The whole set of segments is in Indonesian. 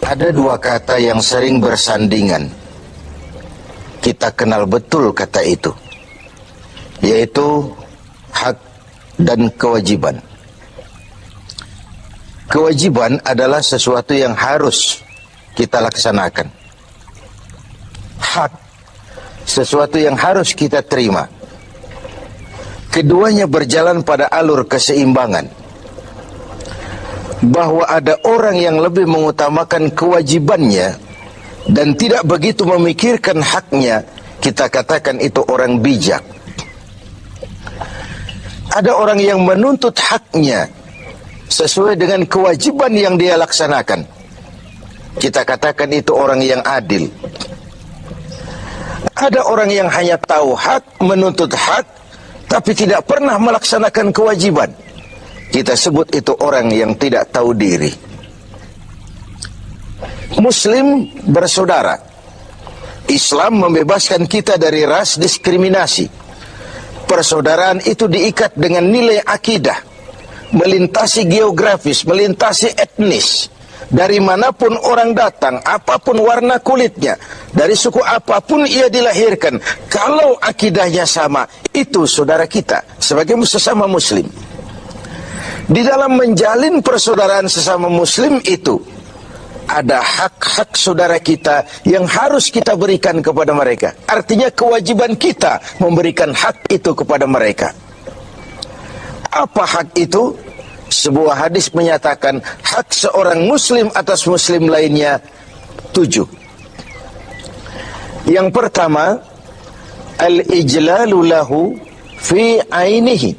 Ada dua kata yang sering bersandingan. Kita kenal betul kata itu, yaitu hak dan kewajiban. Kewajiban adalah sesuatu yang harus kita laksanakan. Hak, sesuatu yang harus kita terima. Keduanya berjalan pada alur keseimbangan. Bahwa ada orang yang lebih mengutamakan kewajibannya dan tidak begitu memikirkan haknya, kita katakan itu orang bijak. Ada orang yang menuntut haknya sesuai dengan kewajiban yang dia laksanakan, kita katakan itu orang yang adil. Ada orang yang hanya tahu hak, menuntut hak, tapi tidak pernah melaksanakan kewajiban, kita sebut itu orang yang tidak tahu diri. Muslim bersaudara. Islam membebaskan kita dari ras diskriminasi. Persaudaraan itu diikat dengan nilai akidah, melintasi geografis, melintasi etnis. Dari manapun orang datang, apapun warna kulitnya, dari suku apapun ia dilahirkan, kalau akidahnya sama, itu saudara kita sebagai sesama muslim. Di dalam menjalin persaudaraan sesama muslim itu ada hak-hak saudara kita yang harus kita berikan kepada mereka. Artinya kewajiban kita memberikan hak itu kepada mereka. Apa hak itu? Sebuah hadis menyatakan hak seorang muslim atas muslim lainnya 7. Yang pertama, al-ijlalu lahu fi ainihi.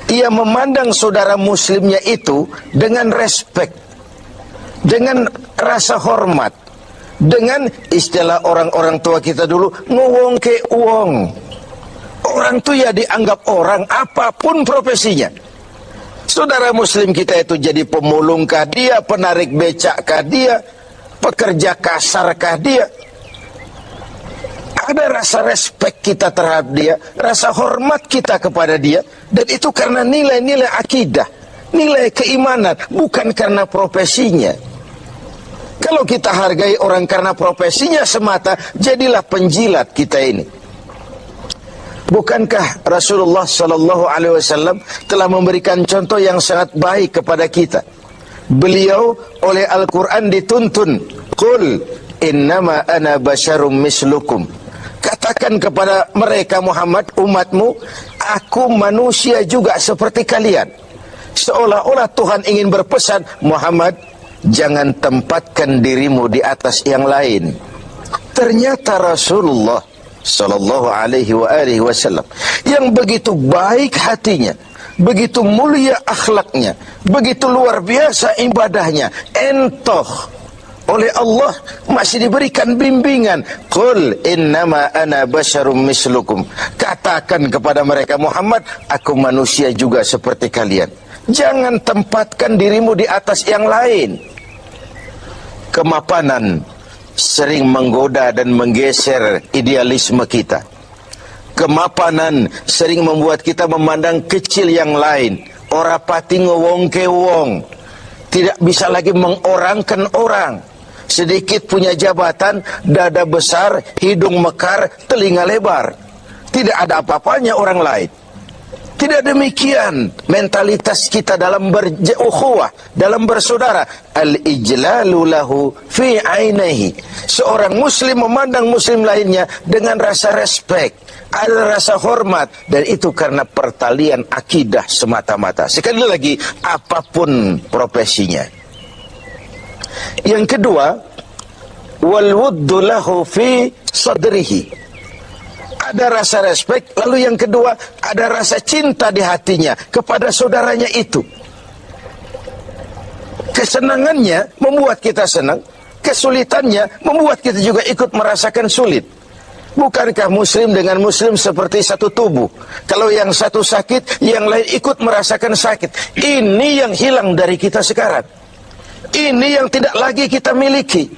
Ia memandang saudara muslimnya itu dengan respek, dengan rasa hormat, dengan istilah orang-orang tua kita dulu, ngowong ke uong. Orang itu ya dianggap orang apapun profesinya. Saudara muslim kita itu jadi pemulungkah dia, penarik becakkah dia, pekerja kasarkah dia. Ada rasa respek kita terhadap dia, rasa hormat kita kepada dia, dan itu karena nilai-nilai akidah, nilai keimanan, bukan karena profesinya. Kalau kita hargai orang karena profesinya semata, jadilah penjilat kita ini. Bukankah Rasulullah Sallallahu Alaihi Wasallam telah memberikan contoh yang sangat baik kepada kita? Beliau oleh Al-Quran dituntun, Qul innama ana basyarum mislukum. Katakan kepada mereka Muhammad, umatmu, aku manusia juga seperti kalian. Seolah-olah Tuhan ingin berpesan, Muhammad, jangan tempatkan dirimu di atas yang lain. Ternyata Rasulullah Sallallahu Alaihi Wasallam yang begitu baik hatinya, begitu mulia akhlaknya, begitu luar biasa ibadahnya, entoh oleh Allah masih diberikan bimbingan. Qul innama ana basyarum mislukum. Katakan kepada mereka Muhammad, aku manusia juga seperti kalian. Jangan tempatkan dirimu di atas yang lain. Kemapanan sering menggoda dan menggeser idealisme kita. Kemapanan sering membuat kita memandang kecil yang lain. Ora pati ngewong ke wong. Tidak bisa lagi mengorangkan orang. Sedikit punya jabatan, dada besar, hidung mekar, telinga lebar. Tidak ada apa-apanya orang lain. Tidak demikian mentalitas kita dalam berukhuwah, dalam bersaudara. Al-ijlalu lahu fi ainihi. Seorang muslim memandang muslim lainnya dengan rasa respek, ada rasa hormat, dan itu karena pertalian akidah semata-mata. Sekali lagi, apapun profesinya. Yang kedua, wal wuddu lahu fi sadrihi. Ada rasa respek, lalu yang kedua ada rasa cinta di hatinya kepada saudaranya itu. Kesenangannya membuat kita senang, kesulitannya membuat kita juga ikut merasakan sulit. Bukankah muslim dengan muslim seperti satu tubuh? Kalau yang satu sakit, yang lain ikut merasakan sakit. Ini yang hilang dari kita sekarang. Ini yang tidak lagi kita miliki.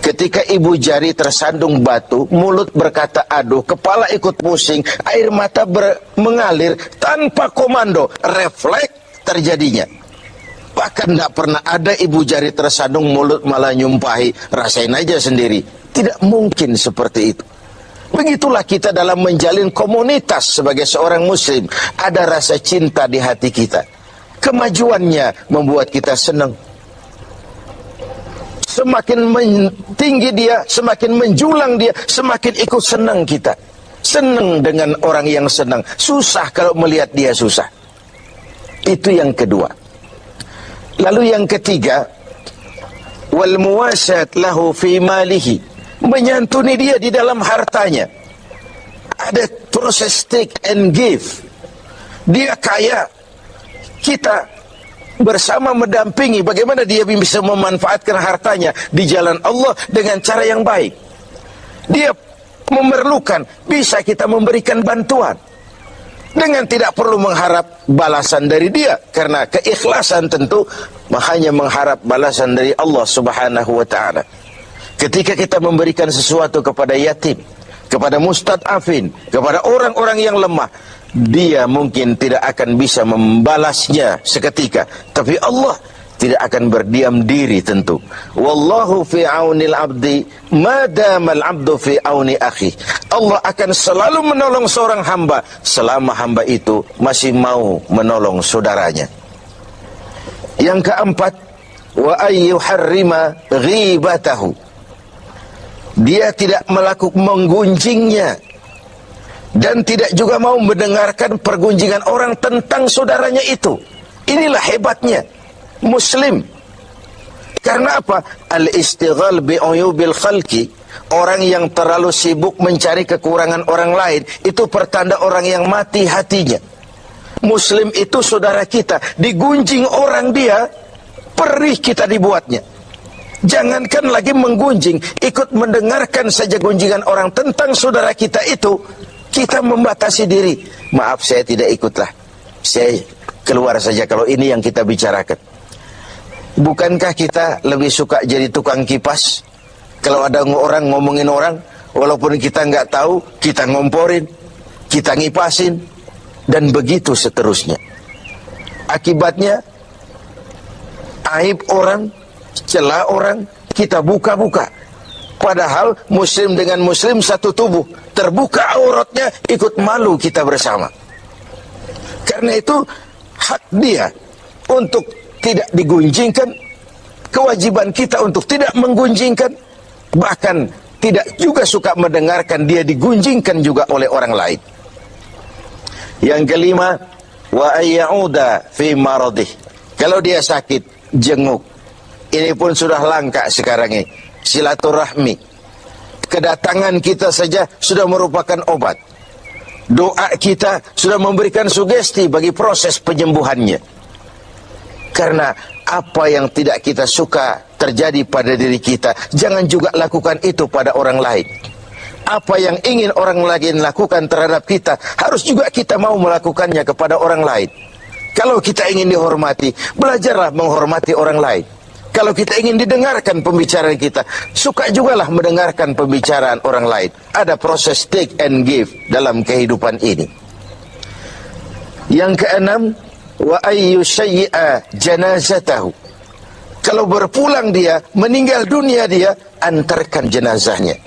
Ketika ibu jari tersandung batu, mulut berkata aduh, kepala ikut pusing, air mata mengalir tanpa komando, refleks terjadinya. Bahkan tidak pernah ada ibu jari tersandung, mulut malah nyumpahi, rasain aja sendiri. Tidak mungkin seperti itu. Begitulah kita dalam menjalin komunitas sebagai seorang muslim. Ada rasa cinta di hati kita. Kemajuannya membuat kita senang. Semakin tinggi dia, semakin menjulang dia, semakin ikut senang kita. Senang dengan orang yang senang. Susah kalau melihat dia susah. Itu yang kedua. Lalu yang ketiga, wal muwasat lahu fi malihi, menyantuni dia di dalam hartanya. Ada proses take and give. Dia kaya, kita bersama mendampingi bagaimana dia bisa memanfaatkan hartanya di jalan Allah dengan cara yang baik. Dia memerlukan, bisa kita memberikan bantuan dengan tidak perlu mengharap balasan dari dia, karena keikhlasan tentu hanya mengharap balasan dari Allah Subhanahu wa taala. Ketika kita memberikan sesuatu kepada yatim, kepada mustad'afin, kepada orang-orang yang lemah, dia mungkin tidak akan bisa membalasnya seketika, tapi Allah tidak akan berdiam diri tentu. Wallahu fi aunil abdi madamal abdu fi auni akhi. Allah akan selalu menolong seorang hamba selama hamba itu masih mau menolong saudaranya. Yang keempat, wa ayyuharrima ghibatahu. Dia tidak melakukan menggunjingnya dan tidak juga mau mendengarkan pergunjingan orang tentang saudaranya itu. Inilah hebatnya muslim. Karena apa? Al-istighal bi'uyubil khalqi. Orang yang terlalu sibuk mencari kekurangan orang lain, itu pertanda orang yang mati hatinya. Muslim itu saudara kita, digunjing orang dia, perih kita dibuatnya. Jangankan lagi menggunjing, ikut mendengarkan saja gunjingan orang tentang saudara kita itu, kita membatasi diri. Maaf, saya tidak ikutlah, saya keluar saja kalau ini yang kita bicarakan. Bukankah kita lebih suka jadi tukang kipas? Kalau ada orang ngomongin orang, walaupun kita nggak tahu, kita ngomporin, kita ngipasin, dan begitu seterusnya. Akibatnya, aib orang, celah orang, kita buka-buka. Padahal muslim dengan muslim satu tubuh, terbuka auratnya, ikut malu kita bersama. Karena itu, hak dia untuk tidak digunjingkan, kewajiban kita untuk tidak menggunjingkan, bahkan tidak juga suka mendengarkan dia digunjingkan juga oleh orang lain. Yang kelima, wa ayyauda fi maradih. Kalau dia sakit, jenguk. Ini pun sudah langka sekarang ini. Silaturahmi. Kedatangan kita saja sudah merupakan obat. Doa kita sudah memberikan sugesti bagi proses penyembuhannya. Karena apa yang tidak kita suka terjadi pada diri kita, jangan juga lakukan itu pada orang lain. Apa yang ingin orang lain lakukan terhadap kita, harus juga kita mau melakukannya kepada orang lain. Kalau kita ingin dihormati, belajarlah menghormati orang lain. Kalau kita ingin didengarkan pembicaraan kita, suka jugalah mendengarkan pembicaraan orang lain. Ada proses take and give dalam kehidupan ini. Yang keenam, wa ayyu syai'a janazatahu. Kalau berpulang dia, meninggal dunia dia, antarkan jenazahnya.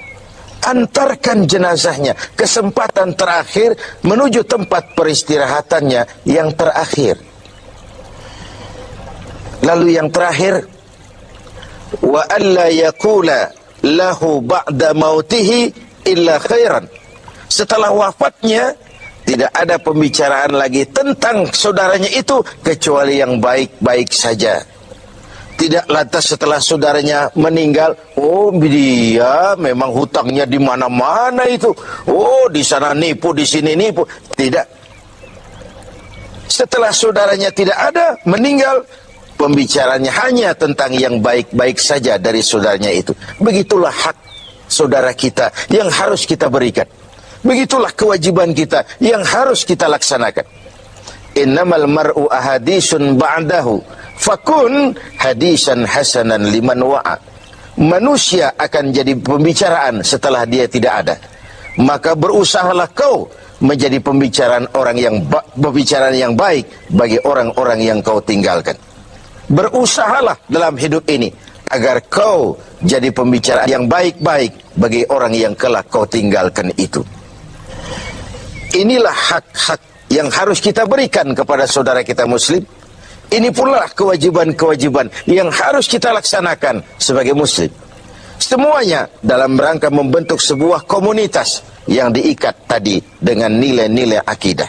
Antarkan jenazahnya, kesempatan terakhir menuju tempat peristirahatannya yang terakhir. Lalu yang terakhir, wa alla yaqula lahu ba'da mautihi illa khairan. Setelah wafatnya, tidak ada pembicaraan lagi tentang saudaranya itu kecuali yang baik-baik saja. Tidak lantas setelah saudaranya meninggal, oh dia memang hutangnya di mana-mana itu. Oh di sana nipu, di sini nipu. Tidak. Setelah saudaranya tidak ada, meninggal, pembicaranya hanya tentang yang baik-baik saja dari saudaranya itu. Begitulah hak saudara kita yang harus kita berikan. Begitulah kewajiban kita yang harus kita laksanakan. Innamal mar'u ahadisun ba'dahu fakun hadisan hasanan liman wa'a. Manusia akan jadi pembicaraan setelah dia tidak ada. Maka berusahalah kau menjadi pembicaraan yang baik bagi orang-orang yang kau tinggalkan. Berusahalah dalam hidup ini agar kau jadi pembicara yang baik-baik bagi orang yang kelak kau tinggalkan itu. Inilah hak-hak yang harus kita berikan kepada saudara kita muslim. Ini pula kewajiban-kewajiban yang harus kita laksanakan sebagai muslim. Semuanya dalam rangka membentuk sebuah komunitas yang diikat tadi dengan nilai-nilai akidah.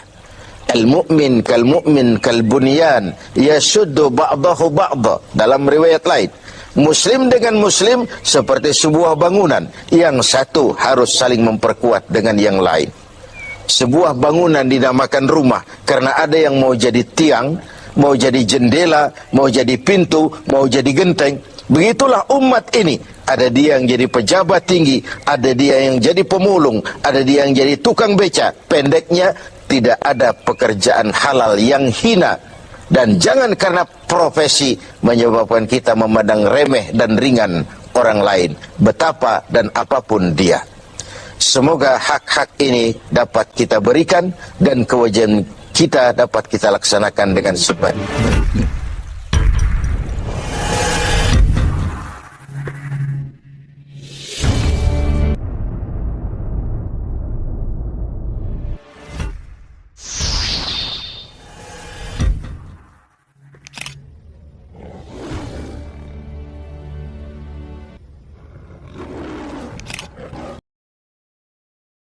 Al-mu'min kal-mu'min kal-bunyan yasuddu ba'dahu ba'da. Dalam riwayat lain, muslim dengan muslim seperti sebuah bangunan, yang satu harus saling memperkuat dengan yang lain. Sebuah bangunan dinamakan rumah karena ada yang mau jadi tiang, mau jadi jendela, mau jadi pintu, mau jadi genteng. Begitulah umat ini. Ada dia yang jadi pejabat tinggi, ada dia yang jadi pemulung, ada dia yang jadi tukang beca. Pendeknya, tidak ada pekerjaan halal yang hina. Dan jangan karena profesi menyebabkan kita memandang remeh dan ringan orang lain, betapa dan apapun dia. Semoga hak-hak ini dapat kita berikan dan kewajiban kita dapat kita laksanakan dengan sebaik-baiknya.